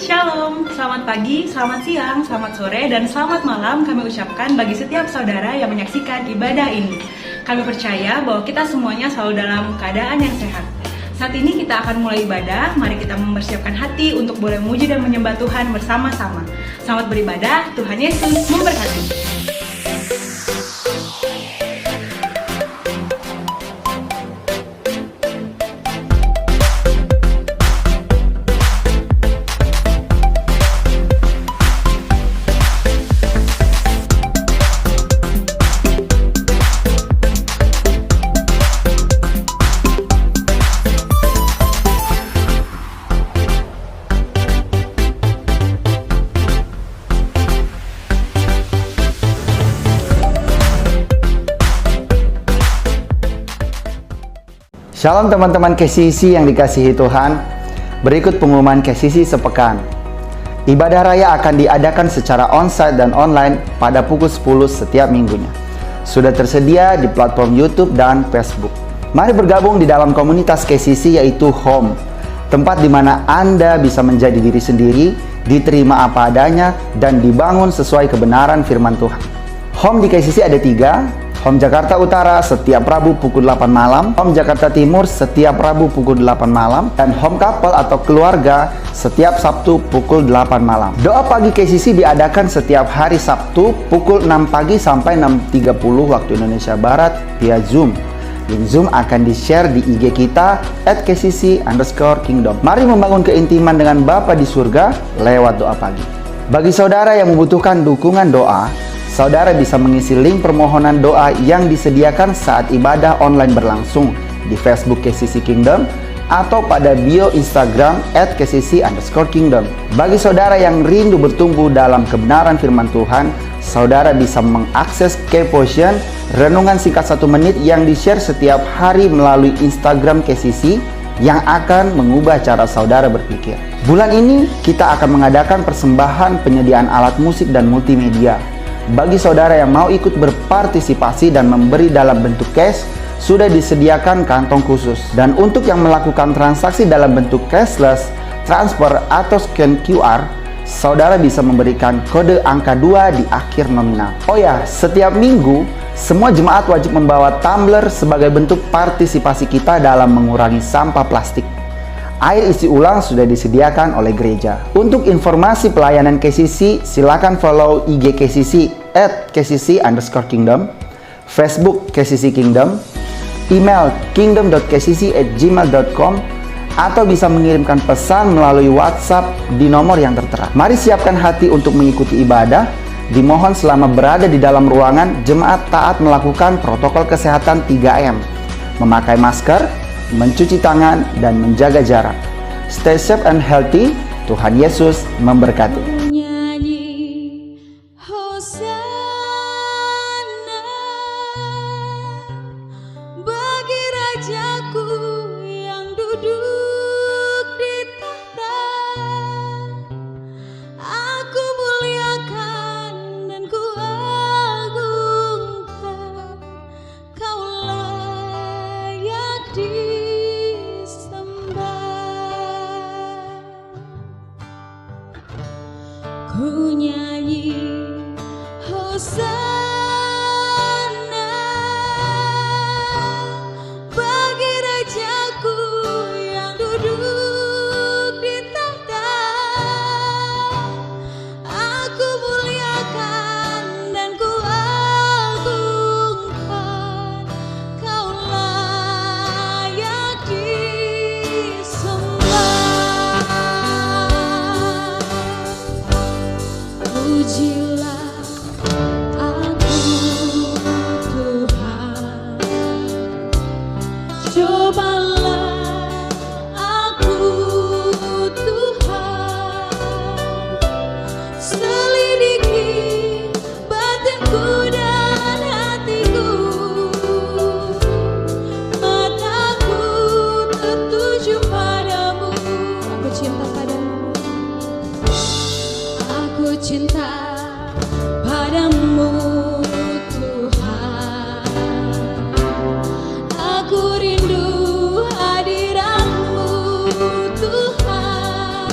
Shalom, selamat pagi, selamat siang, selamat sore, dan selamat malam kami ucapkan bagi setiap saudara yang menyaksikan ibadah ini. Kami percaya bahwa kita semuanya selalu dalam keadaan yang sehat. Saat ini kita akan mulai ibadah, mari kita mempersiapkan hati untuk boleh memuji dan menyembah Tuhan bersama-sama. Selamat beribadah, Tuhan Yesus memberkati. Shalom teman-teman KCC yang dikasihi Tuhan. Berikut pengumuman KCC sepekan. Ibadah raya akan diadakan secara onsite dan online pada pukul 10 setiap minggunya. Sudah tersedia di platform YouTube dan Facebook. Mari bergabung di dalam komunitas KCC yaitu Home, tempat di mana Anda bisa menjadi diri sendiri, diterima apa adanya, dan dibangun sesuai kebenaran firman Tuhan. Home di KCC ada 3. Home Jakarta Utara setiap Rabu pukul 8 malam, Home Jakarta Timur setiap Rabu pukul 8 malam, dan Home Couple atau keluarga setiap Sabtu pukul 8 malam. Doa pagi KCC diadakan setiap hari Sabtu pukul 6 pagi sampai 6.30 waktu Indonesia Barat via Zoom. Link Zoom akan di-share di IG kita @kcc_kingdom. Mari membangun keintiman dengan Bapa di surga lewat doa pagi. Bagi saudara yang membutuhkan dukungan doa, saudara bisa mengisi link permohonan doa yang disediakan saat ibadah online berlangsung di Facebook KCC Kingdom atau pada bio Instagram @kcc_kingdom. Bagi saudara yang rindu bertumbuh dalam kebenaran firman Tuhan, saudara bisa mengakses K-Potion, renungan singkat 1 menit yang di-share setiap hari melalui Instagram KCC yang akan mengubah cara saudara berpikir. Bulan ini kita akan mengadakan persembahan penyediaan alat musik dan multimedia. Bagi saudara yang mau ikut berpartisipasi dan memberi dalam bentuk cash, sudah disediakan kantong khusus. Dan untuk yang melakukan transaksi dalam bentuk cashless, transfer atau scan QR, saudara bisa memberikan kode angka 2 di akhir nominal. Oh ya, setiap minggu, semua jemaat wajib membawa tumbler sebagai bentuk partisipasi kita dalam mengurangi sampah plastik. Air isi ulang sudah disediakan oleh gereja. Untuk informasi pelayanan KCC, silakan follow IG KCC @kcc_kingdom, Facebook KCC Kingdom, email kingdom.kcc@gmail.com, atau bisa mengirimkan pesan melalui WhatsApp di nomor yang tertera. Mari siapkan hati untuk mengikuti ibadah. Dimohon selama berada di dalam ruangan, jemaat taat melakukan protokol kesehatan 3M, memakai masker, mencuci tangan, dan menjaga jarak. Stay safe and healthy. Tuhan Yesus memberkati. Bagi Rajaku yang duduk di tahta, aku muliakan dan ku agungkan, kau layak ku nyanyi Hosana bagi Rajaku yang duduk di tahta. Aku muliakan dan ku agungkan, kau layak disembah. Pujilah aku Tuhan, cobalah aku Tuhan, selidiki batinku dan hatiku, mataku tertuju padamu. Aku cinta padamu, aku cinta padamu Tuhan, aku rindu hadiratmu Tuhan,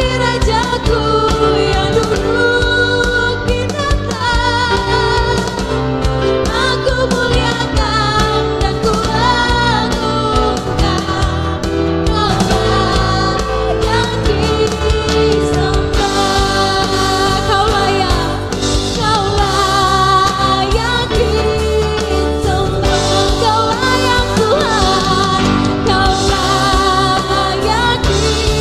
bagi rajaku yang duduk di atas. Aku muliakan dan ku agungkan, Kaulah yang disembah. Kau layak disembah. Kau layak Tuhan, Kau layak disembah.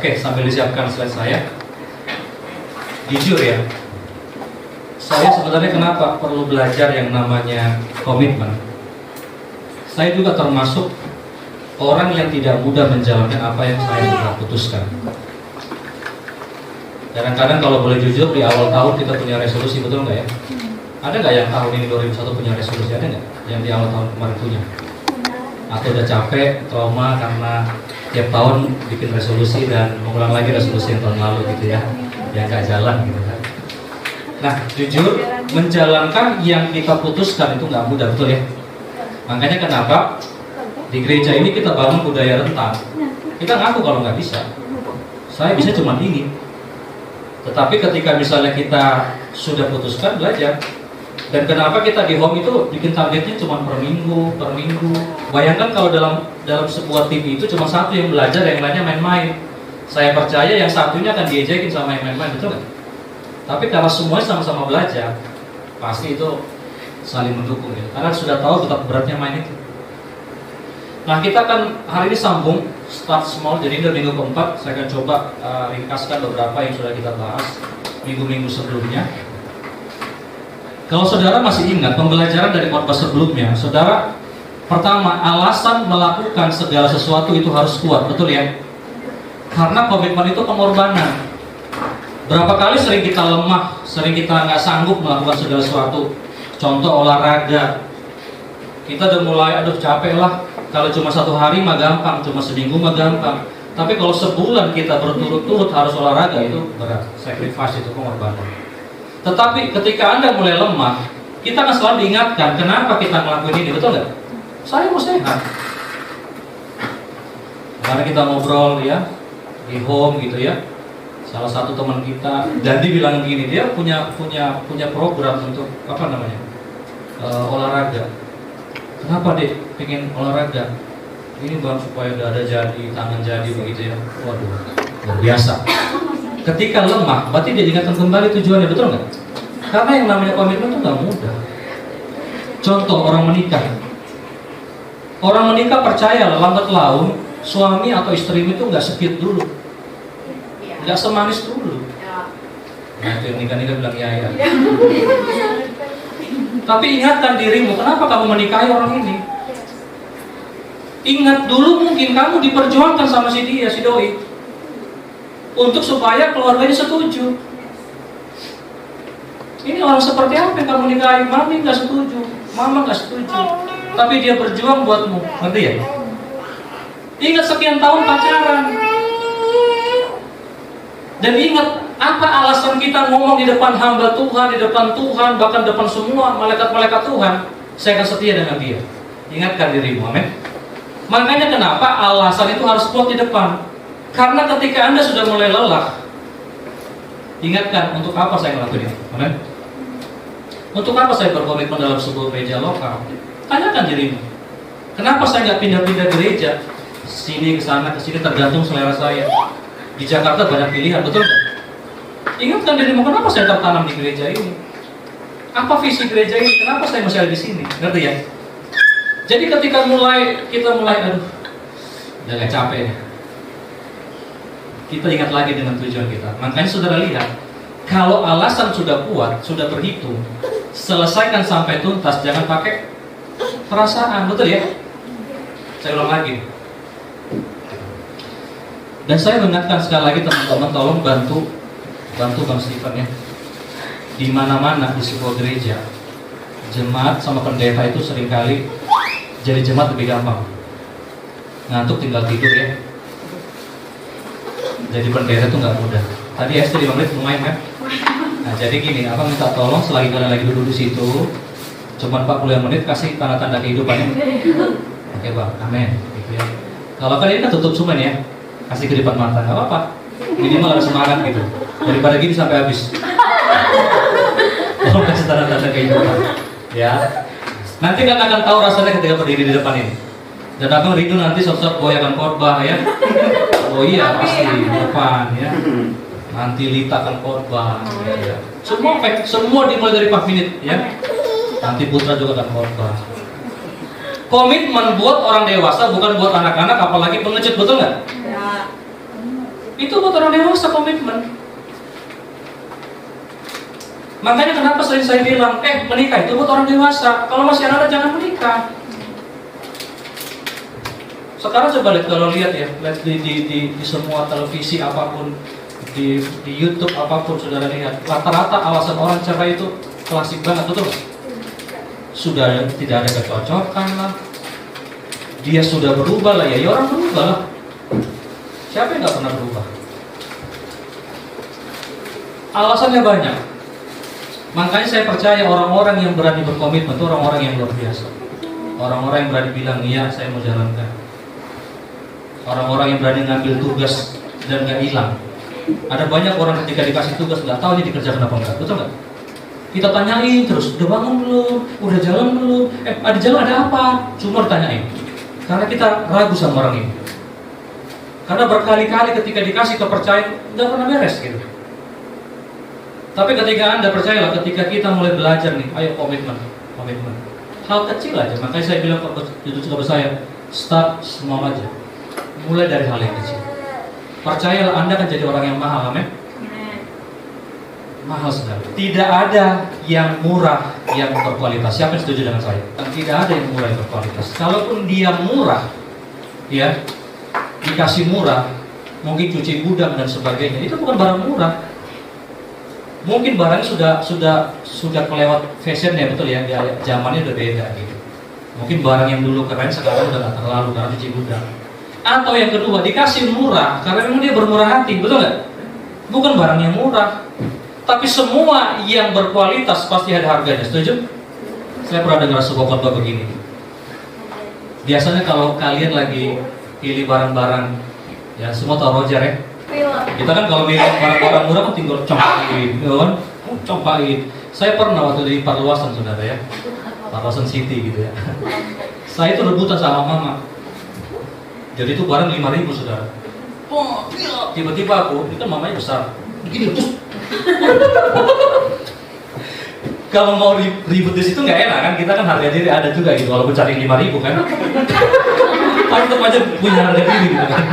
Oke, sambil disiapkan slide saya. Jujur ya, saya sebenarnya kenapa perlu belajar yang namanya komitmen. Saya juga termasuk orang yang tidak mudah menjalankan apa yang saya sudah putuskan. Kadang-kadang kalau boleh jujur, di awal tahun kita punya resolusi, betul nggak ya? Ada nggak yang tahun ini 2021 punya resolusi? Ada nggak yang di awal tahun kemarin punya? Atau udah capek, trauma karena tiap tahun bikin resolusi dan mengulang lagi resolusi yang tahun lalu gitu ya, yang nggak jalan gitu kan? Nah, jujur, menjalankan yang kita putuskan itu nggak mudah, betul ya? Makanya kenapa di gereja ini kita bangun budaya rentan. Kita ngaku kalau nggak bisa. Saya bisa cuma ini. Tetapi ketika misalnya kita sudah putuskan, belajar. Dan kenapa kita di home itu bikin targetnya cuma per minggu. Bayangkan kalau dalam sebuah tim itu cuma satu yang belajar, yang lainnya main-main. Saya percaya yang satunya akan diejekin sama yang main-main, betul nggak? Tapi kalau semuanya sama-sama belajar, pasti itu saling mendukung ya. Karena sudah tahu betapa beratnya main itu. Nah, kita akan hari ini sambung start small. Jadi dari minggu keempat saya akan coba ringkaskan beberapa yang sudah kita bahas minggu-minggu sebelumnya. Kalau saudara masih ingat pembelajaran dari khotbah sebelumnya, saudara, pertama, alasan melakukan segala sesuatu itu harus kuat, betul ya? Karena komitmen itu pengorbanan. Berapa kali sering kita lemah, sering kita nggak sanggup melakukan segala sesuatu. Contoh olahraga, kita udah mulai, aduh capek lah. Kalau cuma satu hari mah gampang, cuma seminggu mah gampang. Tapi kalau sebulan kita berturut-turut harus olahraga, itu berat. Sacrifice, itu pengorbanan. Tetapi ketika Anda mulai lemah, kita akan selalu diingatkan kenapa kita ngelakuin ini, betul nggak? Saya mau sehat. Karena kita ngobrol ya di home gitu ya. Salah satu teman kita, dan dia bilang gini, dia punya program untuk apa namanya, olahraga. Kenapa deh pengen olahraga? Ini bang supaya dada jadi, tangan jadi begitu ya. Waduh, luar biasa. Ketika lemah, berarti dia ingatkan kembali tujuannya, betul nggak? Karena yang namanya komitmen itu nggak mudah. Contoh orang menikah. Orang menikah percaya lambat laun suami atau istri itu nggak sakit dulu, nggak semanis dulu. Nah itu yang nikah-nikah bilang ya. Tapi ingatkan dirimu, kenapa kamu menikahi orang ini? Ingat dulu mungkin kamu diperjuangkan sama si dia, si doi, untuk supaya keluarganya setuju. Ini orang seperti apa yang kamu nikahi? Mami nggak setuju, mama nggak setuju, tapi dia berjuang buatmu, ngerti ya? Ingat sekian tahun pacaran. Dan ingat apa alasan kita ngomong di depan hamba Tuhan, di depan Tuhan, bahkan depan semua malaikat-malaikat Tuhan, saya akan setia dengan dia. Ingatkan dirimu, amin. Makanya kenapa alasan itu harus kuat di depan. Karena ketika Anda sudah mulai lelah, ingatkan untuk apa saya melakukan ini, amin. Untuk apa saya berkomitmen dalam sebuah gereja lokal? Tanyakan dirimu, kenapa saya nggak pindah-pindah gereja, sini ke sana ke sini, tergantung selera saya. Di Jakarta banyak pilihan, betul nggak? Ingatkan dirimu, kenapa saya tertanam di gereja ini? Apa visi gereja ini? Kenapa saya masih ada di sini? Ngerti ya? Jadi ketika kita mulai, aduh, udah gak capek ya. Kita ingat lagi dengan tujuan kita. Makanya saudara lihat, kalau alasan sudah kuat, sudah berhitung, selesaikan sampai tuntas, jangan pakai perasaan, betul ya? Saya ulang lagi. Dan saya mengingatkan sekali lagi teman-teman, tolong bantu Bang Stephen ya. Di mana-mana di sebuah gereja, jemaat sama pendeta itu seringkali jadi jemaat lebih gampang. Ngantuk tinggal tidur ya. Jadi pendeta itu nggak mudah. Tadi SD 5 menit lumayan kan? Nah jadi gini, abang minta tolong selagi kalian lagi duduk di situ, cuma 45 menit kasih tanda-tanda kehidupannya. Oke bang, amin. Gitu ya. Kalau kalian kan tutup cuman ya. Kasih ke depan mata, nggak apa-apa. Minimal ada semangat gitu. Daripada gini sampai habis. Tolong kasih tanda-tanda kehidupan. Ya. Nanti kan akan tahu rasanya ketika berdiri di depan ini. Dan abang rindu nanti sosok boy akan khotbah ya. Oh iya pasti di depan ya. Nanti Lita akan khotbah. Ya. Semua dimulai dari 4 menit ya. Nanti Putra juga akan khotbah. Komitmen buat orang dewasa, bukan buat anak-anak, apalagi pengecut, betul nggak? Itu buat orang dewasa komitmen. Makanya kenapa sering saya bilang, menikah itu buat orang dewasa. Kalau masih anak jangan menikah. Sekarang coba lihat, kalau lihat ya, lihat di semua televisi apapun, di YouTube apapun, saudara lihat, rata-rata alasan orang cerai itu klasik banget, betul? Sudah tidak ada kecocokan lah, dia sudah berubah lah, ya orang berubah lah. Siapa yang nggak pernah berubah? Alasannya banyak. Makanya saya percaya orang-orang yang berani berkomitmen itu orang-orang yang luar biasa. Orang-orang yang berani bilang, iya saya mau jalankan. Orang-orang yang berani ngambil tugas dan nggak hilang. Ada banyak orang ketika dikasih tugas nggak tahu ini dikerjakan apa enggak, betul nggak? Kita tanyain terus, udah bangun belum? Udah jalan belum? Ada jalan ada apa? Cuma ditanyain. Karena kita ragu sama orang ini. Karena berkali-kali ketika dikasih kepercayaan nggak pernah beres gitu. Tapi ketika Anda percayalah, ketika kita mulai belajar nih, ayo komitmen. Hal kecil aja, makanya saya bilang ke saya, start small aja. Mulai dari hal yang kecil. Percayalah Anda akan jadi orang yang mahal, amin? Mahal sekali. Tidak ada yang murah yang berkualitas. Siapa yang setuju dengan saya? Tidak ada yang murah yang berkualitas. Kalaupun dia murah, ya dikasih murah, mungkin cuci gudang dan sebagainya, itu bukan barang murah. Mungkin barangnya sudah kelewat fashionnya, betul ya, zamannya udah beda gitu. Mungkin barang yang dulu keren sekarang udah gak terlalu karena cuci gudang. Atau yang kedua, dikasih murah karena memang dia bermurah hati, betul nggak? Bukan barang yang murah. Tapi semua yang berkualitas pasti ada harganya, setuju? Saya pernah dengar sebuah khotbah begini. Biasanya kalau kalian lagi pilih barang-barang, ya semua tahu Roger ya. Kita kan kalau milih barang-barang murah kan tinggal compain, ya kan? Compain. Saya pernah waktu di Parluasan, saudara ya, Parluasan City gitu ya. Saya itu rebutan sama mama. Jadi itu barang 5.000, saudara. Oh, tiba-tiba aku, itu kan mamanya besar, begini, kalau mau ribut di situ nggak enak kan? Kita kan harga diri ada juga gitu, walaupun cari 5.000 kan. Tapi tetap aja punya harga diri gitu kan.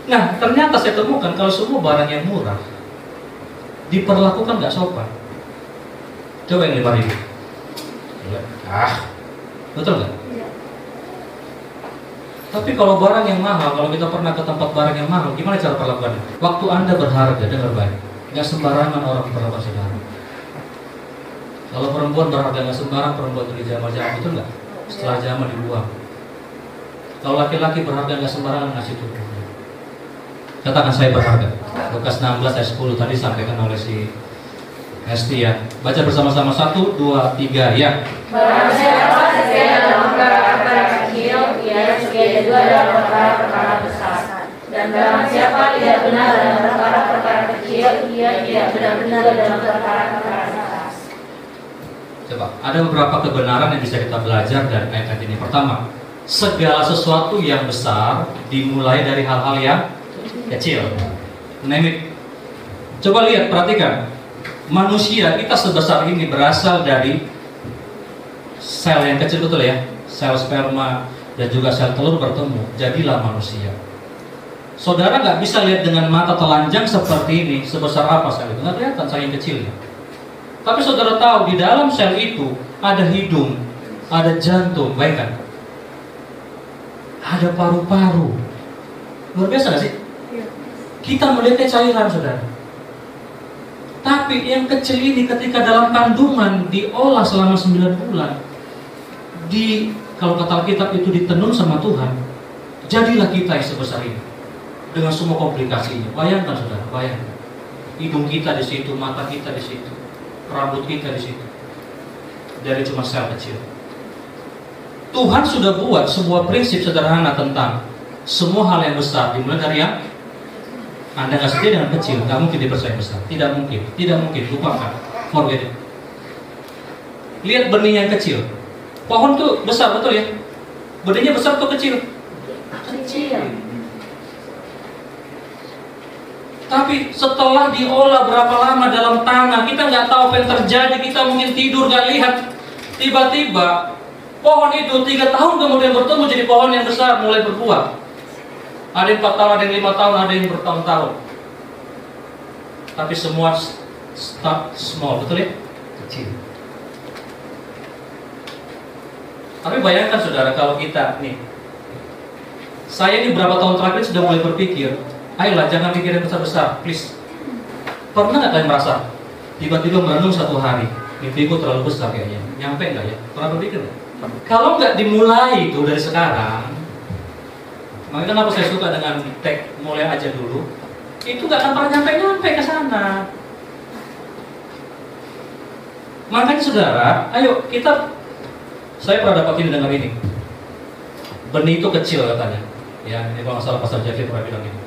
Nah, ternyata saya temukan kalau semua barang yang murah diperlakukan nggak sopan. Coba yang 5.000. Betul nggak? Tapi kalau barang yang mahal, kalau kita pernah ke tempat barang yang mahal, gimana cara perlakuannya? Waktu Anda berharga, dengar baik, nggak sembarangan orang berlaku saudara. Kalau perempuan berharga nggak sembarang perempuan dari zaman-zaman, betul nggak? Setelah zaman dibuang. Kalau laki-laki berharga nggak sembarangan ngasih tubuh. Katakan saya berharga. Lukas 16 ayat 10 tadi sampaikan oleh si Hesti ya. Baca bersama-sama 1, 2, 3 ya. Barang siapa setia dalam perkara-perkara kecil, ia setia juga dalam perkara-perkara besar. Dan barang siapa tidak benar dalam perkara-perkara kecil, ia tidak benar-benar dalam perkara-perkara besar. Coba, ada beberapa kebenaran yang bisa kita belajar dari ayat ini. Pertama, segala sesuatu yang besar dimulai dari hal-hal yang kecil. Name it. Coba lihat, perhatikan. Manusia kita sebesar ini berasal dari sel yang kecil, betul ya? Sel sperma dan juga sel telur bertemu, jadilah manusia. Saudara nggak bisa lihat dengan mata telanjang seperti ini, sebesar apa sel itu, nggak kelihatan saking kecilnya. Tapi saudara tahu di dalam sel itu ada hidung, ada jantung, bayangkan, ada paru-paru. Luar biasa nggak sih? Kita melihatnya cairan, saudara. Tapi yang kecil ini ketika dalam kandungan diolah selama 9 bulan, kalau kata Alkitab itu ditenun sama Tuhan, jadilah kita yang sebesar ini dengan semua komplikasinya. Bayangkan, saudara, bayangkan. Hidung kita di situ, mata kita di situ, rambut kita di situ, dari cuma sel kecil. Tuhan sudah buat sebuah prinsip sederhana tentang semua hal yang besar dimulai dari yang Anda nggak setia dengan kecil, nggak mungkin dipercaya besar. Tidak mungkin, lupakan, forget it. Lihat benih yang kecil. Pohon tuh besar, betul ya? Benihnya besar atau kecil? Kecil. Tapi setelah diolah berapa lama dalam tanah, kita nggak tahu apa yang terjadi. Kita mungkin tidur nggak lihat. Tiba-tiba pohon itu 3 tahun kemudian bertumbuh jadi pohon yang besar, mulai berbuah. Ada yang 4 tahun, ada yang 5 tahun, ada yang bertahun-tahun. Tapi semua start small, betul ya? Kecil. Tapi bayangkan saudara, kalau kita nih, saya ini berapa tahun terakhir sudah mulai berpikir, ayolah jangan pikir yang besar-besar, please. Pernah nggak kalian merasa tiba-tiba merenung satu hari, mimpiku terlalu besar kayaknya, nyampe nggak ya? Pernah berpikir nggak? Kalau nggak dimulai itu dari sekarang, makanya kenapa saya suka dengan tag mulai aja dulu, itu nggak akan pernah nyampe ke sana. Makanya saudara, ayo kita, saya pernah dapat ini dengan ini. Benih itu kecil katanya. Ya, ini kalau nggak salah Pastor Jeffrey pernah bilang ini.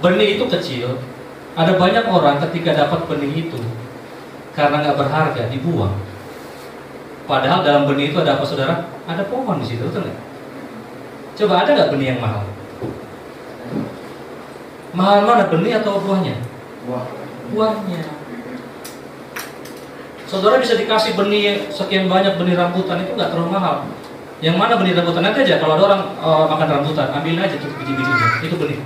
Benih itu kecil. Ada banyak orang ketika dapat benih itu karena nggak berharga dibuang. Padahal dalam benih itu ada apa saudara? Ada pohon di situ, betul nggak? Coba ada nggak benih yang mahal? Mahal mana, benih atau buahnya? Buahnya. Saudara bisa dikasih benih sekian banyak benih rambutan itu nggak terlalu mahal. Yang mana benih rambutan? Nanti aja kalau ada orang makan rambutan, ambil aja tuh biji-bijinya, itu benih.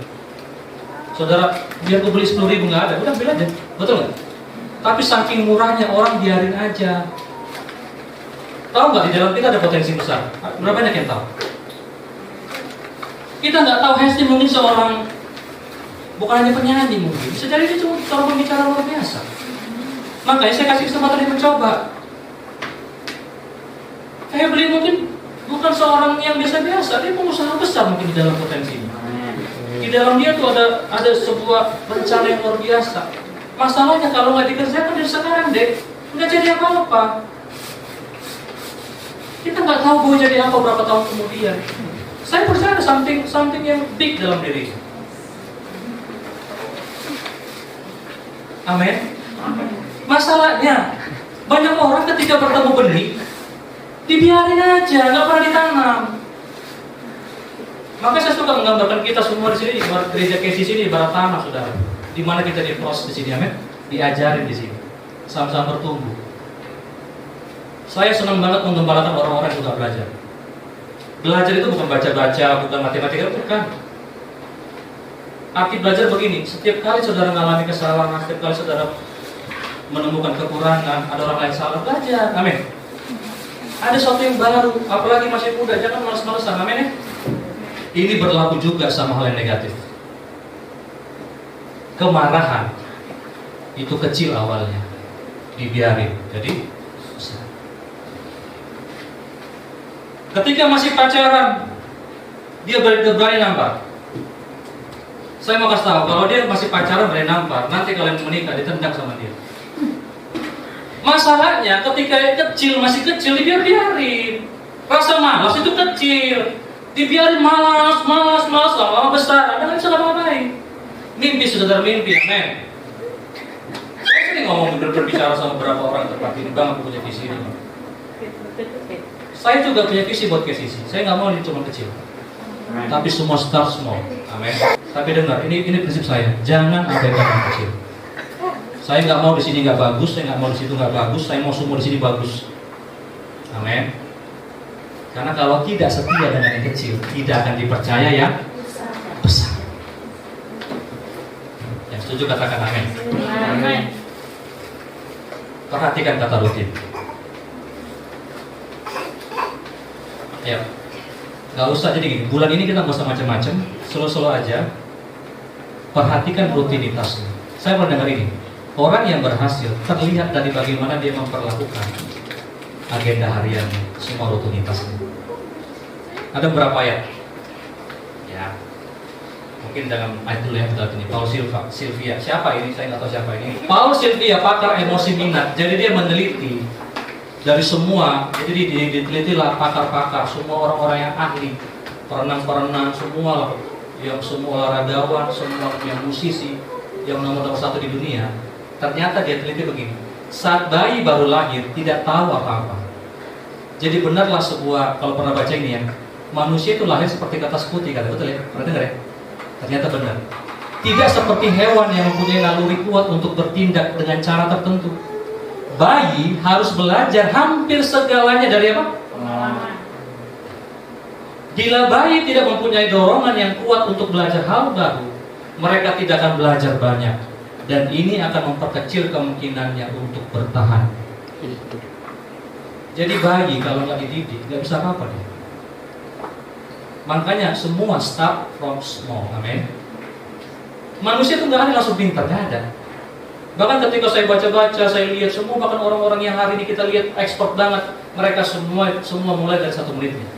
Saudara, biar aku beli 10.000 nggak ada, udah ambil aja, betul nggak? Tapi saking murahnya orang biarin aja. Tahu nggak di dalam kita ada potensi besar? Berapa banyak yang tahu? Kita nggak tahu Hesti mungkin seorang bukan hanya penyanyi mungkin, bisa jadi dia cuma seorang pembicara luar biasa. Makanya saya kasih kesempatan dia mencoba. Beli mungkin bukan seorang yang biasa-biasa, dia pengusaha besar mungkin di dalam potensinya. Di dalam dia tuh ada sebuah rencana yang luar biasa. Masalahnya kalau nggak dikerjakan dari sekarang deh, nggak jadi apa-apa. Kita nggak tahu mau jadi apa berapa tahun kemudian. Saya percaya ada something yang big dalam diri. Amin. Masalahnya banyak orang ketika bertemu benih dibiarin aja, nggak pernah ditanam. Makanya saya suka menggambarkan kita semua di sini, gereja KCC ini ibarat tanah, saudara. Di mana kita diproses di sini, amin. Diajarin di sini, sama-sama bertumbuh. Saya senang banget menggembalakan orang-orang yang suka belajar. Belajar itu bukan baca-baca, bukan matematika, bukan. Arti belajar begini, setiap kali saudara mengalami kesalahan, setiap kali saudara menemukan kekurangan, ada orang lain salah, belajar, amin. Ada sesuatu yang baru, apalagi masih muda, jangan malas-malasan, amin ya. Ini berlaku juga sama hal yang negatif. Kemarahan itu kecil awalnya, dibiarin, jadi susah. Ketika masih pacaran, dia berani nampar. Saya mau kasih tahu, kalau dia masih pacaran berani nampar, nanti kalian menikah ditendang sama dia. Masalahnya ketika kecil, masih kecil, dibiarin. Rasa malas itu kecil, dibiarin malas, lama-lama besar, Anda nggak bisa ngapa-ngapain. Mimpi sudah termimpi, amin. Saya sering ngomong berbicara sama beberapa orang tempat ini, bang aku punya visi ini. Saya juga punya visi buat KCC. Saya nggak mau ini cuma kecil, tapi semua start small, amin. Tapi dengar, ini prinsip saya, jangan abaikan yang kecil. Saya nggak mau di sini nggak bagus, saya nggak mau di situ nggak bagus, saya mau semua di sini bagus. Amin. Karena kalau tidak setia dengan yang kecil, tidak akan dipercaya yang besar. Yang setuju katakan amin. Amin. Perhatikan kata rutin. Ya, nggak usah jadi gini. Bulan ini kita nggak usah macam-macam, slow-slow aja. Perhatikan rutinitasnya. Saya pernah dengar ini. Orang yang berhasil terlihat dari bagaimana dia memperlakukan agenda hariannya, semua rutinitasnya. Ada beberapa ayat. Ya, mungkin dalam ayat dulu yang kita ini. Paul Sylvia. Siapa ini? Saya nggak tahu siapa ini. Paul Sylvia pakar emosi minat. Jadi dia meneliti dari semua. Jadi ditelitilah pakar-pakar, semua orang-orang yang ahli, perenang-perenang, semua yang semua olahragawan, semua yang musisi, yang nomor 1 di dunia. Ternyata dia teliti begini, saat bayi baru lahir tidak tahu apa-apa. Jadi benarlah sebuah, kalau pernah baca ini ya, manusia itu lahir seperti kertas putih, kata betul ya? Pernah dengar ya? Ternyata benar. Tidak seperti hewan yang mempunyai naluri kuat untuk bertindak dengan cara tertentu. Bayi harus belajar hampir segalanya dari apa? Pengalaman. Bila bayi tidak mempunyai dorongan yang kuat untuk belajar hal baru, mereka tidak akan belajar banyak, dan ini akan memperkecil kemungkinannya untuk bertahan. Jadi bayi kalau nggak dididik nggak bisa apa-apa dia. Makanya semua start from small, amin. Manusia itu nggak ada langsung pintar, nggak ada. Bahkan ketika saya baca-baca, saya lihat semua, bahkan orang-orang yang hari ini kita lihat expert banget, mereka semua mulai dari 1 menitnya.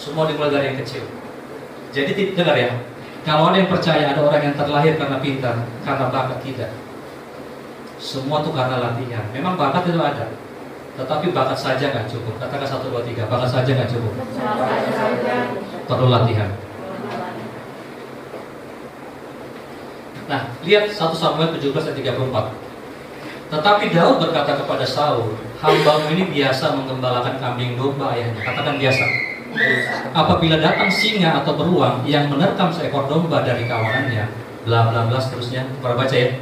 Semua dimulai dari yang kecil. Jadi dengar ya, kalau ada yang percaya ada orang yang terlahir karena pintar, karena bakat, tidak. Semua itu karena latihan. Memang bakat itu ada, tetapi bakat saja nggak cukup. Katakan 1, 2, 3, bakat saja nggak cukup. Perlu latihan. Nah, lihat 1 Samuel 17 ayat 34. Tetapi Daud berkata kepada Saul, hambamu ini biasa menggembalakan kambing domba ayahnya. Katakan biasa. Apabila datang singa atau beruang yang menerkam seekor domba dari kawanannya, bla bla bla seterusnya. Para baca ya.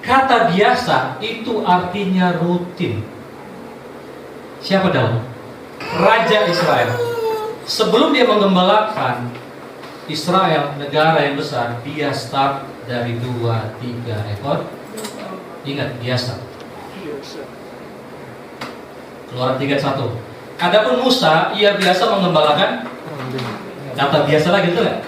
Kata biasa itu artinya rutin. Siapa Daud? Raja Israel. Sebelum dia menggembalakan Israel, negara yang besar, dia start dari 2-3 ekor. Ingat, biasa. Keluaran 3:1. Adapun Musa, ia biasa menggembalakan. Kata biasa lagi, gitu kan?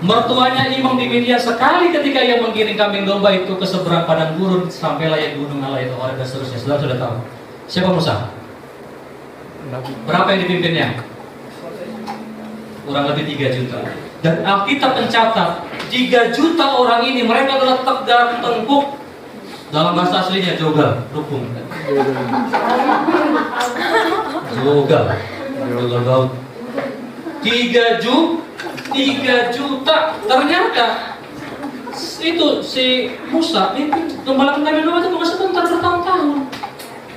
Mertuanya imam di Midian sekali ketika ia menggiring kambing domba itu ke seberang padang gurun, sampailah ia gunung Allah itu orang dan seterusnya. Saudara sudah tahu siapa Musa? Berapa yang dipimpinnya? Kurang lebih 3 juta. Dan Alkitab mencatat 3 juta orang ini, mereka adalah tegar tengkuk. Dalam bahasa aslinya jogal, dukung. Jogal Daud. 3 juta. Ternyata itu si Musa gembalakan kambing domba itu bukan sebentar, bertahun-tahun.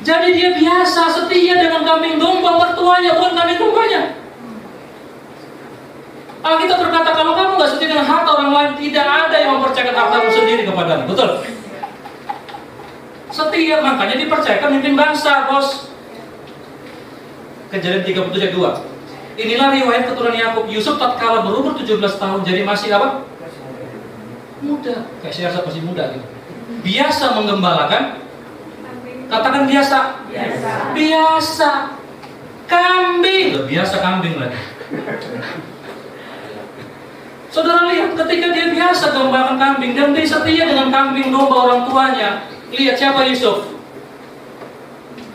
Jadi dia biasa setia dengan kambing domba mertuanya, bukan kambing dombanya. Alkitab berkata kalau kamu nggak setia dengan harta orang lain, tidak ada yang mempercayakan hartamu sendiri kepadamu. Betul? Setia, makanya dipercayakan mimpin bangsa, bos. Kejadian 37 ayat 2. Inilah riwayat keturunan Yakub. Yusuf tatkala berumur 17 tahun, jadi masih apa? Muda. Kayak saya masih muda gitu. Biasa menggembalakan. Katakan biasa. Biasa. Kambing. Biasa kambing lagi. Saudara lihat ketika dia biasa gembalakan kambing dan dia setia dengan kambing domba orang tuanya. Lihat siapa Yusuf?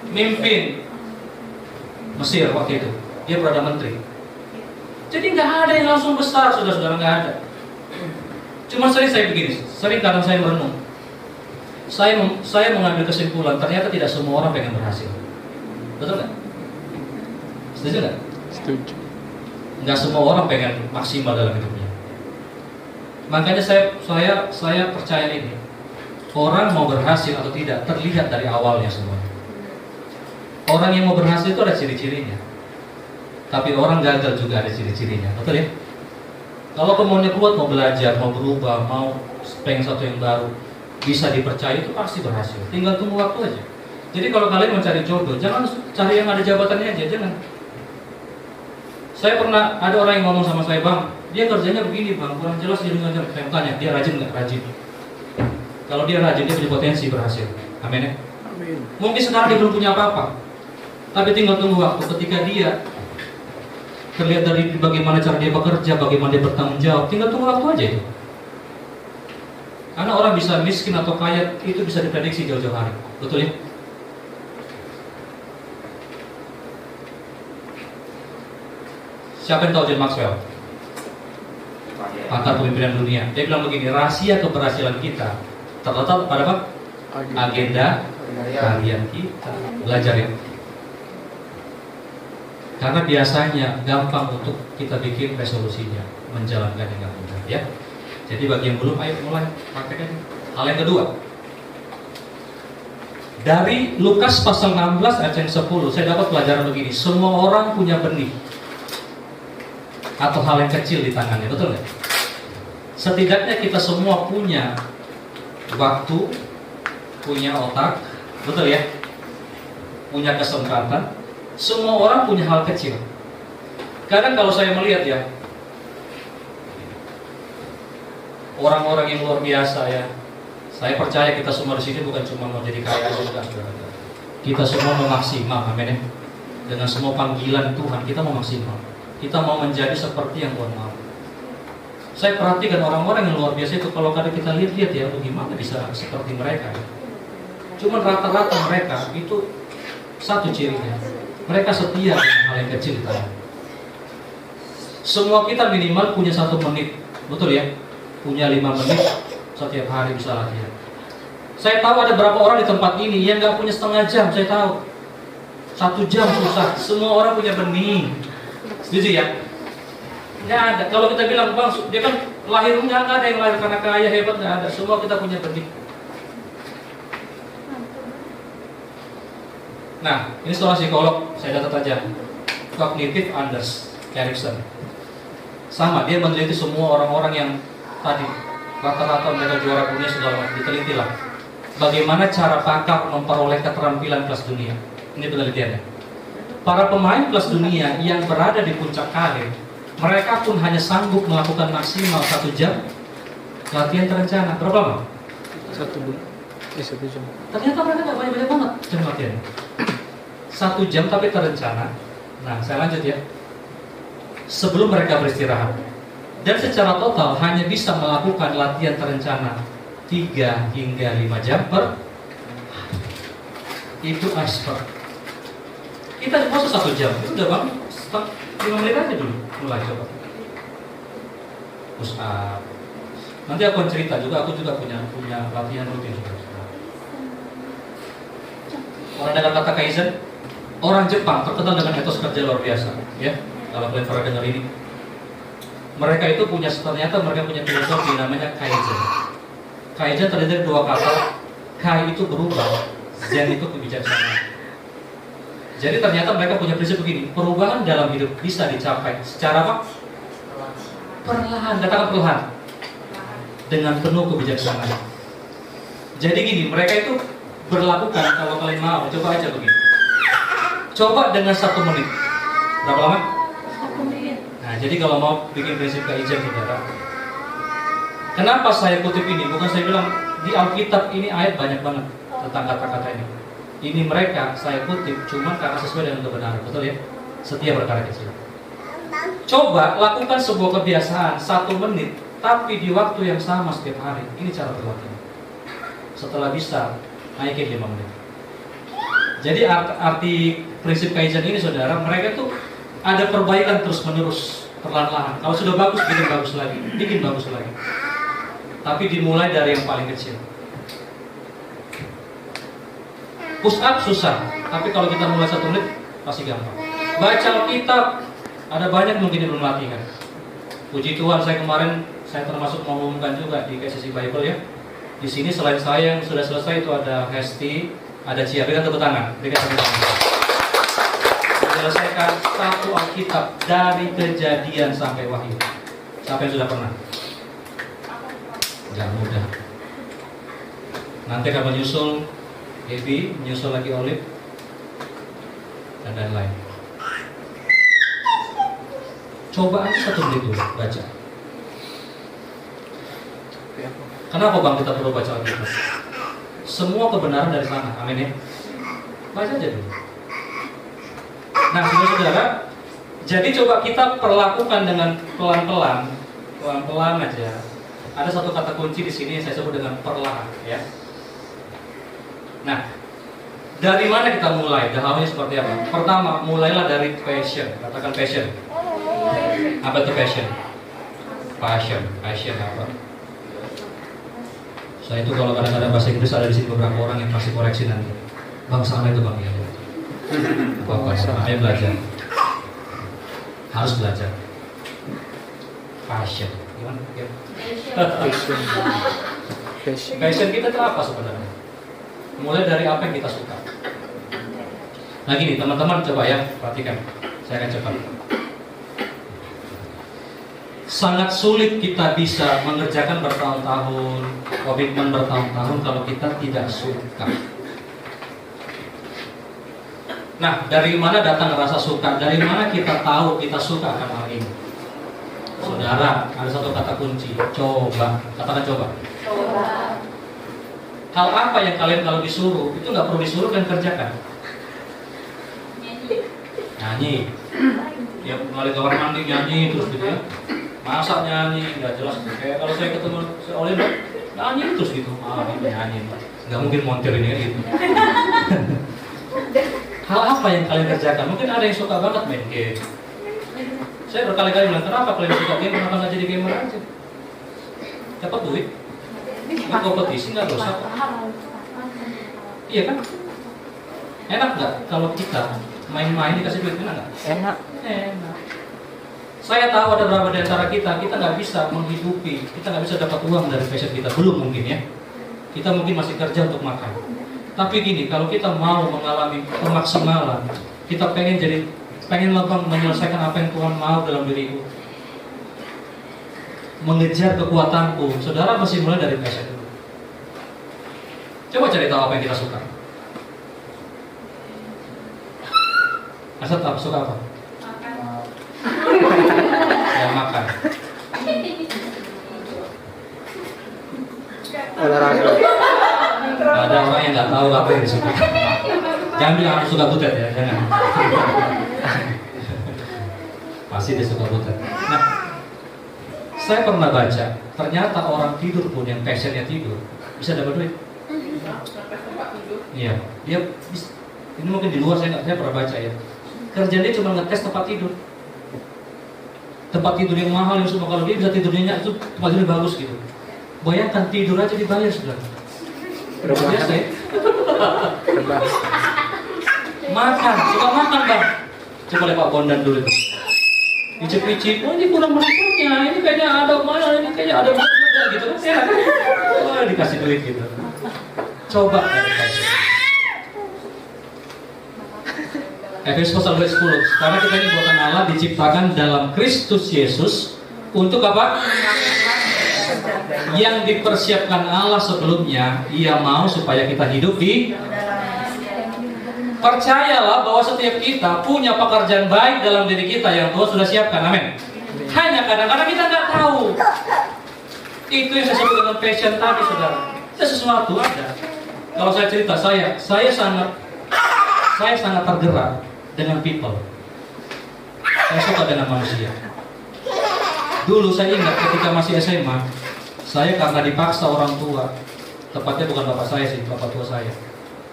Mimpin Mesir waktu itu. Dia Perdana Menteri. Jadi nggak ada yang langsung besar, saudara-saudara, nggak ada. Cuma sering kadang saya merenung. Saya mengambil kesimpulan, ternyata tidak semua orang pengen berhasil. Betul nggak? Setuju nggak? Setuju. Nggak semua orang pengen maksimal dalam hidupnya. Makanya saya percaya ini. Orang mau berhasil atau tidak terlihat dari awalnya semua. Orang yang mau berhasil itu ada ciri-cirinya. Tapi orang gagal juga ada ciri-cirinya. Betul ya? Kalau kemauannya kuat, mau belajar, mau berubah, mau pengen sesuatu yang baru, bisa dipercaya, itu pasti berhasil. Tinggal tunggu waktu aja. Jadi kalau kalian mencari jodoh, jangan cari yang ada jabatannya aja, jangan. Saya pernah ada orang yang ngomong sama saya, bang, dia kerjanya begini bang, kurang jelas jadi ngajar. Saya tanya, dia rajin nggak? Rajin. Kalau dia rajin, dia punya potensi berhasil. Amin ya? Amin. Mungkin sekarang dia belum punya apa-apa, tapi tinggal tunggu waktu ketika dia terlihat dari bagaimana cara dia bekerja, bagaimana dia bertanggung jawab. Tinggal tunggu waktu aja itu. Karena orang bisa miskin atau kaya itu bisa diprediksi jauh-jauh hari. Betul ya? Siapa yang tahu John Maxwell? Pakar kepemimpinan dunia. Dia bilang begini, rahasia keberhasilan kita terletak pada apa? Agenda harian kita. Belajar ya. Karena biasanya gampang untuk kita bikin resolusinya, menjalankan dengan mudah ya. Jadi bagi yang belum, ayo mulai praktekkan. Hal yang kedua, dari Lukas pasal 16 ayat yang 10, saya dapat pelajaran begini. Semua orang punya benih atau hal yang kecil di tangannya, betul nggak? Setidaknya kita semua punya waktu, punya otak, betul ya? Punya kesempatan, Semua orang punya hal kecil. Kadang kalau saya melihat ya, orang-orang yang luar biasa ya, saya percaya kita semua di sini bukan cuma mau jadi kaya aja, bukan, saudara. Kita semua mau maksimal, amin ya. Dengan semua panggilan Tuhan, kita mau maksimal. Kita mau menjadi seperti yang Tuhan mau. Saya perhatikan orang-orang yang luar biasa itu, kalau kadang kita lihat-lihat ya, bagaimana bisa seperti mereka. Cuman rata-rata mereka itu satu cirinya, mereka setia dengan hal yang kecil tadi. Semua kita minimal punya 1 menit, betul ya? Punya 5 menit setiap hari bisa latihan. Saya tahu ada berapa orang di tempat ini yang nggak punya setengah jam, saya tahu. 1 jam susah. Semua orang punya benih. Setuju ya? Nggak ada. Kalau kita bilang bang, dia kan lahir nggak ada yang lahir karena kaya hebat, nggak ada. Semua kita punya benih. Nah, ini seorang psikolog, saya catat aja. Cognitive Anders Erickson. Sama, dia meneliti semua orang-orang yang tadi rata-rata mereka juara dunia segala macam, diteliti lah. Bagaimana cara pakar memperoleh keterampilan kelas dunia? Ini penelitiannya. Para pemain kelas dunia yang berada di puncak karir, mereka pun hanya sanggup melakukan maksimal 1 jam latihan terencana. Berapa lama? 1 jam. Ternyata mereka nggak banyak-banyak banget jam latihan. 1 jam tapi terencana. Nah, saya lanjut ya. Sebelum mereka beristirahat, dan secara total hanya bisa melakukan latihan terencana 3 hingga 5 jam per hari. Itu expert. Kita puasa 1 jam, itu udah bang 5 menit aja dulu mulai coba. Push up. Nanti aku akan cerita juga, aku juga punya latihan rutin juga. Orang dengar kata Kaizen? Orang Jepang terkenal dengan etos kerja luar biasa, ya. Kalau kalian pernah dengar ini, mereka itu ternyata mereka punya filosofi namanya Kaizen. Kaizen terdiri dari 2 kata. Kai itu berubah, Zen itu kebijaksanaan. Jadi ternyata mereka punya prinsip begini, perubahan dalam hidup bisa dicapai secara apa? Perlahan, katakan perlahan, dengan penuh kebijaksanaan. Jadi gini, mereka itu berlakukan, kalau kalian mau, coba aja begini. Coba dengan 1 menit. Berapa lama? 1 menit. Nah, jadi kalau mau bikin prinsip Kaizen, saudara. Kenapa saya kutip ini? Bukan saya bilang di Alkitab ini ayat banyak banget tentang kata-kata ini. Ini mereka saya kutip cuma karena sesuai dengan kebenaran, betul ya? Setia perkara kecil. Coba lakukan sebuah kebiasaan 1 menit, tapi di waktu yang sama setiap hari. Ini cara berlatih. Setelah bisa, naikin 5 menit. Jadi arti prinsip Kaizen ini, saudara, mereka tuh ada perbaikan terus-menerus, perlahan-lahan. Kalau sudah bagus, bikin bagus lagi. Tapi dimulai dari yang paling kecil. Push up susah, tapi kalau kita mulai 1 menit pasti gampang. Baca Alkitab, ada banyak mungkin yang belum latihan. Puji Tuhan, saya kemarin termasuk mengumumkan juga di KCC Bible ya. Di sini selain saya yang sudah selesai itu ada Hesti, ada Cia. Berikan tepuk tangan. Menyelesaikan 1 Alkitab dari Kejadian sampai Wahyu. Siapa yang sudah pernah? Gak mudah. Nanti akan menyusul Ebi, menyusul lagi Olive, dan lain-lain. Coba aja 1 menit dulu baca. Kenapa bang kita perlu baca Alkitab? Semua kebenaran dari sana, amin ya. Baca aja dulu. Nah, saudara, jadi coba kita perlakukan dengan pelan-pelan aja. Ada 1 kata kunci di sini yang saya sebut dengan perlahan, ya. Nah, dari mana kita mulai? Dahamnya seperti apa? Pertama, mulailah dari passion. Katakan passion. Apa itu passion? Passion apa? Saya itu kalau kadang-kadang bahasa Inggris ada di sini beberapa orang yang pasti koreksi nanti. Bang, salah itu bang ya. Ayo belajar. Harus belajar. Passion. Gimana? Passion kita itu apa sebenarnya? Mulai dari apa yang kita suka. Nah gini teman-teman, coba ya perhatikan. Saya akan cepat. Sangat sulit kita bisa mengerjakan bertahun-tahun, komitmen bertahun-tahun kalau kita tidak suka. Nah, dari mana datang rasa suka? Dari mana kita tahu kita suka akan hal ini? Saudara, ada satu kata kunci, coba. Katakan coba. Hal apa yang kalian kalau disuruh, itu nggak perlu disuruh kan kerjakan? Nyanyi. Ya, melalui kamar mandi nyanyi terus gitu ya. Masak nyanyi, nggak jelas. Kayak kalau saya ketemu Olin, nyanyi terus gitu. Ini nyanyi. Nggak mungkin montir ini kan gitu. Hal apa yang kalian kerjakan? Mungkin ada yang suka banget main game. Saya berkali-kali bilang, kenapa kalian suka game? Kenapa nggak jadi gamer aja? Dapat duit. Nggak kompetisi, nggak dosa. Iya kan? Enak nggak kalau kita main-main dikasih duit? Enak nggak? Enak. Enak. Saya tahu ada beberapa di antara kita nggak bisa menghidupi, kita nggak bisa dapat uang dari passion kita. Belum mungkin ya. Kita mungkin masih kerja untuk makan. Tapi gini, kalau kita mau mengalami kemaksimalan, kita pengen menyelesaikan apa yang Tuhan mau dalam diriku, mengejar kekuatanku, saudara mesti mulai dari passion dulu. Coba cari tahu apa yang kita suka. Asal apa suka apa? Ya makan. Olahraga. Ada orang yang nggak tahu apa yang disuka. Jangan bilang aku suka butet ya, jangan. Pasti dia suka butet. Nah, saya pernah baca, ternyata orang tidur pun yang passionnya tidur bisa dapat duit. Iya, dia ini mungkin di luar saya pernah baca ya. Kerjaan dia cuma ngetes tempat tidur. Tempat tidur yang mahal yang semua, kalau dia bisa tidurnya itu tempat tidur bagus gitu. Bayangkan tidur aja dibayar sudah. Biasa ya? Makan, suka makan bang. Coba lihat Pak Bondan dulu itu. Icip-icip, oh ini kurang berikutnya, ini kayaknya ada mana, ini kayaknya ada mana gitu kan sehat. Oh dikasih duit gitu. Coba Efesus pasal 10. Karena kita ini buatan Allah, diciptakan dalam Kristus Yesus untuk apa? Yang dipersiapkan Allah sebelumnya, Ia mau supaya kita hidup di. Percayalah bahwa setiap kita punya pekerjaan baik dalam diri kita yang Tuhan sudah siapkan, amin. Hanya kadang-kadang kita nggak tahu. Itu yang saya sebut dengan passion tadi, saudara. Itu sesuatu ada. Kalau saya cerita, saya sangat tergerak dengan people. Saya suka dengan manusia. Dulu saya ingat ketika masih SMA, saya karena dipaksa orang tua, tepatnya bukan bapak saya sih, bapak tua saya.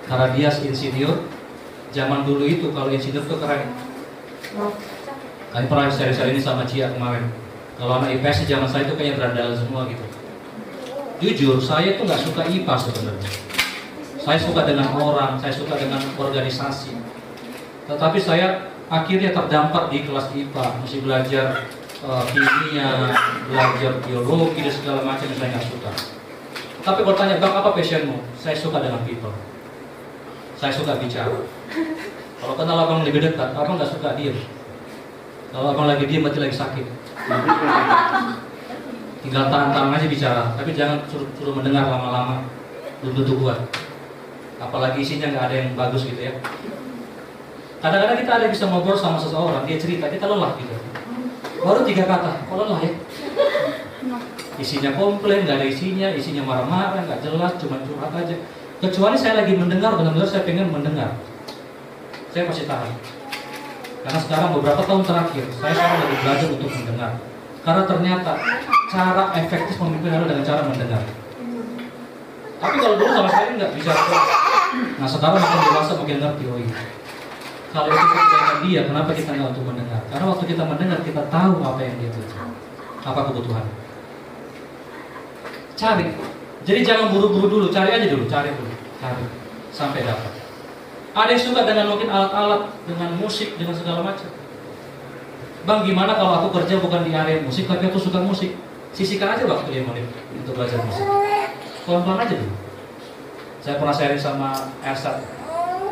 Karena dia insinyur, zaman dulu itu kalau insinyur itu keren. Kami pernah share ini sama Cia kemarin. Kalau anak IPS di zaman saya itu kayaknya berandalan semua gitu. Jujur, saya tuh nggak suka IPA sebenarnya. Saya suka dengan orang, saya suka dengan organisasi. Tetapi saya akhirnya terdampar di kelas IPA, mesti belajar kimia, belajar biologi dan segala macam yang saya nggak suka. Tapi kalau tanya, bang apa passionmu? Saya suka dengan people. Saya suka bicara. Kalau kenal abang lebih dekat, abang nggak suka diem. Kalau abang lagi diem, berarti lagi sakit. Tinggal tahan-tahan aja bicara, tapi jangan suruh mendengar lama-lama. Belum tentu kuat. Apalagi isinya nggak ada yang bagus gitu ya. Kadang-kadang kita ada bisa ngobrol sama seseorang, dia cerita, kita lelah gitu. Baru 3 kata, kok lelah ya? Isinya komplain, nggak ada isinya marah-marah, nggak jelas, cuma curhat aja. Kecuali saya lagi mendengar, benar-benar saya pengen mendengar. Saya masih tahan. Karena sekarang beberapa tahun terakhir, saya sekarang lagi belajar untuk mendengar. Karena ternyata cara efektif memimpin adalah dengan cara mendengar. Tapi kalau dulu sama sekali nggak bisa. Nah sekarang makin dewasa makin ngerti, oh iya. Kalau itu kebaikan dia, kenapa kita nggak untuk mendengar? Karena waktu kita mendengar, kita tahu apa yang dia butuh, apa kebutuhan. Cari. Jadi jangan buru-buru dulu, cari sampai dapat. Ada yang suka dengan mungkin alat-alat, dengan musik, dengan segala macam. Bang, gimana kalau aku kerja bukan di area musik, tapi aku suka musik? Sisihkan aja waktu dia menit untuk belajar musik. Pelan-pelan aja dulu. Saya pernah sharing sama Elsa,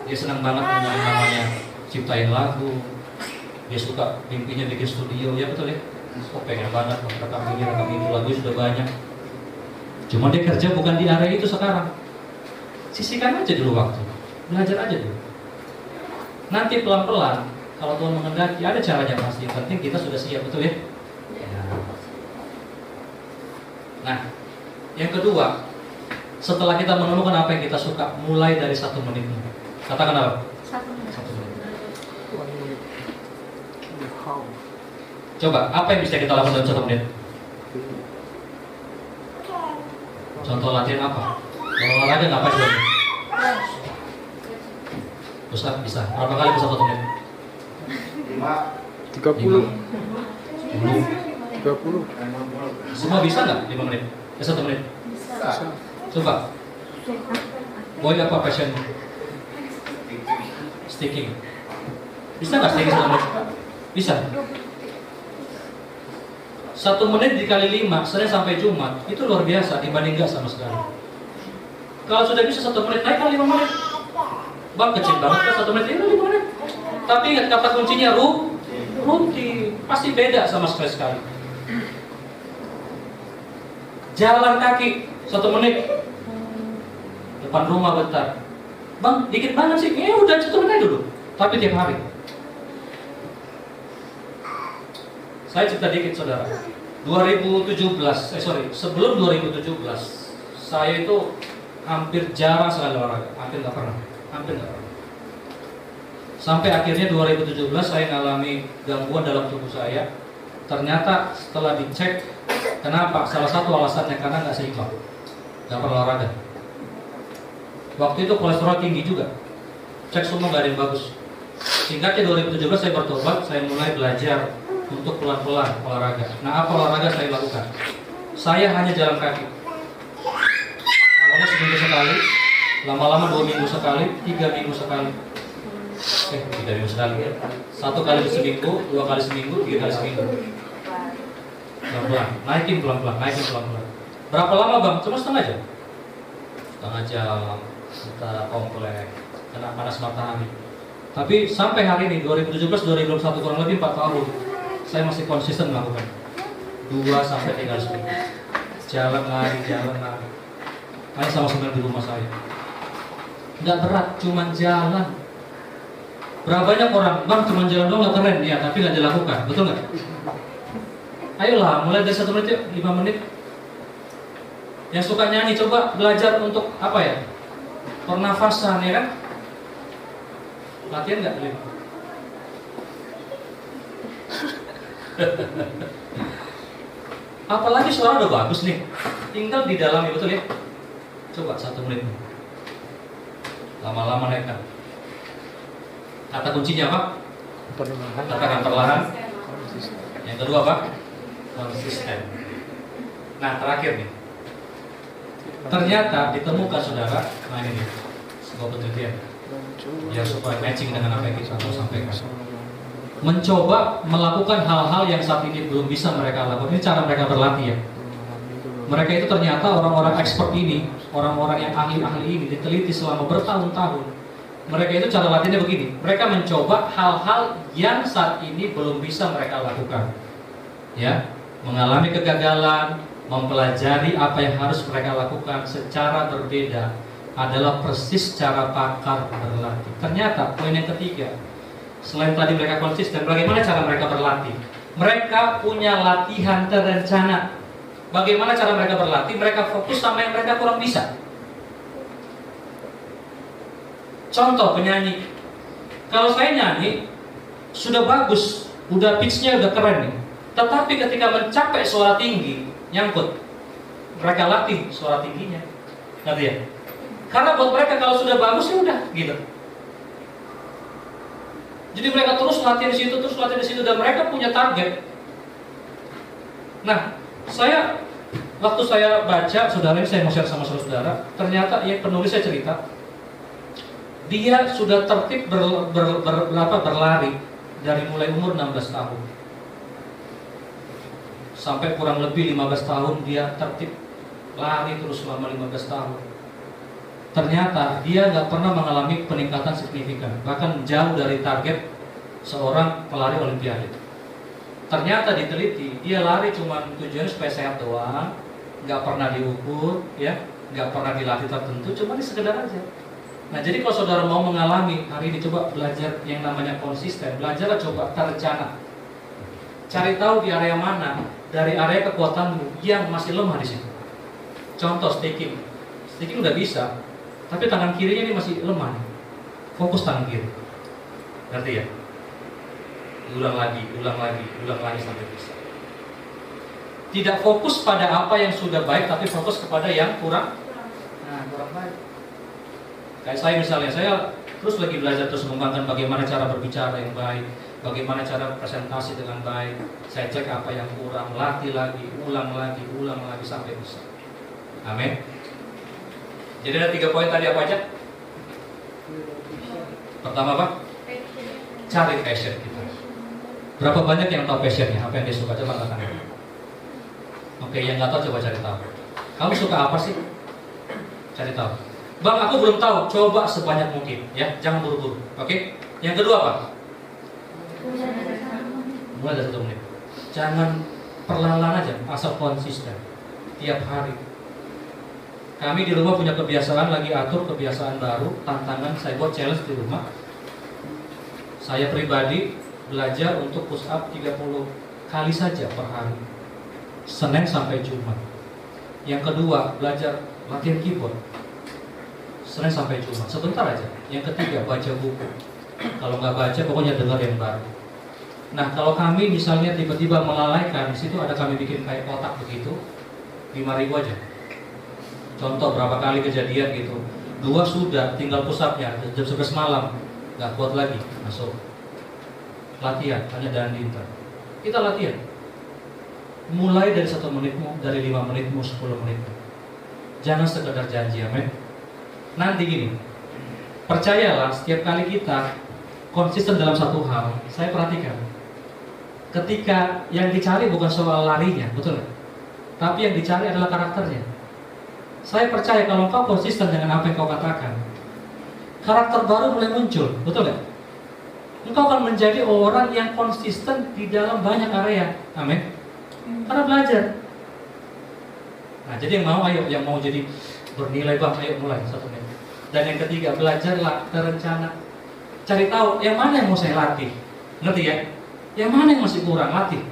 dia senang banget dengan namanya ciptain lagu. Dia suka mimpinya bikin studio, ya betul ya. Oh pengen banget rekam ini, lagu sudah banyak. Cuma dia kerja bukan di area itu sekarang. Sisihkan aja dulu waktu, belajar aja dulu. Nanti pelan-pelan, kalau Tuhan mengendaki, ada caranya pasti. Yang penting kita sudah siap, betul ya? Nah, yang kedua, setelah kita menemukan apa yang kita suka, mulai dari 1 menit. Katakan apa? 1 menit. 1 menit. 1 minute. The how. Coba, apa yang bisa kita lakukan dalam 1 menit? Contoh latihan apa? Kalau olahraga ngapain dulu? Pusat bisa. Berapa kali bisa 1 menit? 30. 10. 30. Semua bisa nggak 5 menit? 1 menit? Bisa. Coba. Boy apa passion? Sticking. Bisa nggak sticking 1 menit? Bisa. 1 menit dikali 5, Senin sampai Jumat, itu luar biasa dibanding nggak sama sekali. Kalau sudah bisa 1 menit, naikkan 5 menit. Bang, kecil banget kan 1 menit, itu 5 menit. Tapi ingat kata kuncinya rutin. Pasti beda sama sekali. Jalan kaki 1 menit depan rumah bentar. Bang, dikit banget sih. Udah 1 menit aja dulu. Tapi tiap hari. Saya cerita dikit saudara. 2017, sebelum 2017, saya itu hampir jarang sekali olahraga. Hampir nggak pernah. Sampai akhirnya 2017 saya mengalami gangguan dalam tubuh saya. Ternyata setelah dicek, kenapa? Salah satu alasannya karena nggak seimbang, nggak pernah olahraga. Waktu itu kolesterol tinggi juga, cek semua nggak ada yang bagus. Singkatnya 2017 saya bertobat, saya mulai belajar untuk pelan-pelan olahraga. Nah, apa olahraga saya lakukan? Saya hanya jalan kaki. Awalnya seminggu sekali, lama-lama 2 minggu sekali, 3 minggu sekali. 3 minggu sekali ya. 1 kali seminggu, 2 kali seminggu, 3 kali seminggu. Pelan-pelan, naikin pelan-pelan. Berapa lama bang? Cuma setengah jam. Setengah jam, kita komplek, kena panas matahari. Tapi sampai hari ini 2017-2021 kurang lebih 4 tahun, saya masih konsisten melakukan 2-3 kali seminggu. Jalan lari. Hanya sama-sama di rumah saya. Nggak berat, cuma jalan. Berapa banyak orang, bang cuma jalan doang nggak keren, ya tapi nggak dilakukan, betul nggak? Ayolah, mulai dari 1 menit yuk, 5 menit. Yang suka nyanyi, coba belajar untuk apa ya? Pernafasan ya kan? Latihan nggak beli? Apalagi suara udah bagus nih, tinggal di dalam betul ya. Coba 1 menit. Lama-lama naikkan. Kata kuncinya apa? Perlahan. Katakan perlahan. Konsisten. Yang kedua apa? Konsisten. Nah terakhir nih, ternyata ditemukan saudara, nah ini nih, sebuah penelitian yang supaya matching dengan apa yang kita mau sampaikan. Mencoba melakukan hal-hal yang saat ini belum bisa mereka lakukan. Ini cara mereka berlatih ya. Mereka itu ternyata orang-orang expert ini, orang-orang yang ahli-ahli ini diteliti selama bertahun-tahun. Mereka itu cara latihannya begini. Mereka mencoba hal-hal yang saat ini belum bisa mereka lakukan. Ya, mengalami kegagalan, mempelajari apa yang harus mereka lakukan secara berbeda adalah persis cara pakar berlatih. Ternyata poin yang ketiga, selain tadi mereka konsisten, bagaimana cara mereka berlatih? Mereka punya latihan terencana. Bagaimana cara mereka berlatih? Mereka fokus sama yang mereka kurang bisa. Contoh penyanyi. Kalau saya nyanyi sudah bagus, udah pitch-nya udah keren nih. Tetapi ketika mencapai suara tinggi, nyangkut. Mereka latih suara tingginya. Ngerti ya? Karena buat mereka kalau sudah bagus ya udah gitu. Jadi mereka terus latihan di situ, terus latihan di situ, dan mereka punya target. Nah, waktu saya baca, saudara ini saya mau share sama saudara, ternyata ya penulis saya cerita, dia sudah tertib berlari dari mulai umur 16 tahun sampai kurang lebih 15 tahun dia tertib lari terus selama 15 tahun. Ternyata dia nggak pernah mengalami peningkatan signifikan, bahkan jauh dari target seorang pelari olimpiade. Ternyata diteliti, dia lari cuma tujuannya supaya sehat doang, nggak pernah diukur, ya, nggak pernah dilatih tertentu, cuma sekedar aja. Nah, jadi kalau saudara mau mengalami hari ini, coba belajar yang namanya konsisten. Belajarlah coba terencana. Cari tahu di area mana dari area kekuatanmu yang masih lemah di situ. Contoh staking. Staking udah bisa, tapi tangan kirinya ini masih lemah nih. Fokus tangan kiri. Ngerti ya? Ulang lagi sampai bisa. Tidak fokus pada apa yang sudah baik, tapi fokus kepada yang kurang. Nah, kurang baik. Kayak saya misalnya, saya terus lagi belajar terus mengembangkan bagaimana cara berbicara yang baik, bagaimana cara presentasi dengan baik. Saya cek apa yang kurang, latih lagi, ulang lagi sampai bisa. Amin. Jadi ada 3 poin tadi apa aja? Pertama apa? Cari passion kita. Berapa banyak yang tahu passionnya? Apa yang dia suka? Coba katakan. Oke, yang nggak tahu coba cari tahu. Kamu suka apa sih? Cari tahu. Bang, aku belum tahu. Coba sebanyak mungkin, ya. Jangan buru-buru. Oke. Yang kedua apa? Mulai dari 1 menit. Jangan perlahan-lahan aja, asal konsisten. Tiap hari. Kami di rumah punya kebiasaan, lagi atur kebiasaan baru, tantangan. Saya buat challenge di rumah. Saya pribadi belajar untuk push up 30 kali saja per hari, Senin sampai Jumat. Yang kedua, belajar latihan keyboard, Senin sampai Jumat, sebentar aja. Yang ketiga, baca buku. Kalau nggak baca, pokoknya dengar yang baru. Nah, kalau kami misalnya tiba-tiba melalaikan, di situ ada kami bikin kayak kotak begitu, 5.000 aja. Contoh berapa kali kejadian gitu. 2 sudah, tinggal push up-nya jam 11 malam, nggak kuat lagi, masuk. Latihan, hanya dan dinter. Kita latihan. Mulai dari 1 menitmu, dari 5 menitmu, 10 menitmu. Jangan sekedar janji, amin. Nanti gini, percayalah setiap kali kita konsisten dalam satu hal, saya perhatikan, ketika yang dicari bukan soal larinya, betul nggak? Tapi yang dicari adalah karakternya. Saya percaya kalau kau konsisten dengan apa yang kau katakan, karakter baru mulai muncul, betul nggak? Engkau akan menjadi orang yang konsisten di dalam banyak area, amin. Karena belajar. Nah, jadi yang mau, ayo, yang mau jadi bernilai bang, ayo mulai 1 menit. Dan yang ketiga, belajarlah terencana. Cari tahu yang mana yang mau saya latih, ngerti ya? Yang mana yang masih kurang, latih.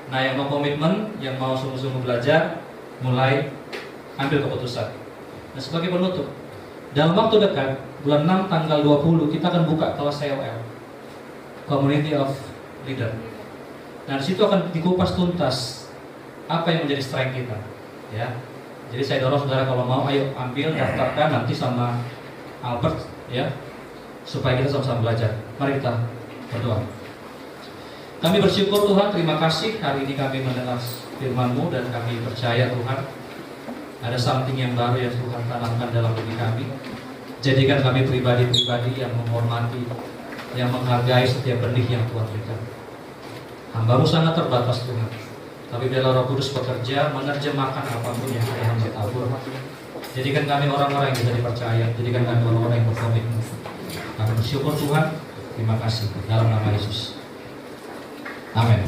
Nah, yang mau komitmen, yang mau sungguh-sungguh belajar, mulai ambil keputusan. Nah, sebagai penutup, dalam waktu dekat, bulan 6 tanggal 20 kita akan buka kelas COL, Community of Leader. Nah, di situ akan dikupas tuntas apa yang menjadi strength kita, ya. Jadi saya dorong saudara kalau mau, ayo ambil, daftarkan nanti sama Albert, ya, supaya kita sama-sama belajar. Mari kita berdoa. Kami bersyukur Tuhan, terima kasih hari ini kami mendengar firman-Mu dan kami percaya Tuhan ada something yang baru yang Tuhan tanamkan dalam diri kami. Jadikan kami pribadi-pribadi yang menghormati, yang menghargai setiap benih yang Tuhan berikan. Hamba-Mu sangat terbatas Tuhan, tapi biarlah Roh Kudus bekerja menerjemahkan apapun yang ada yang ditabur. Jadikan kami orang-orang yang bisa dipercaya, jadikan kami orang-orang yang berkomitmen. Kami bersyukur Tuhan, terima kasih dalam nama Yesus. Amin.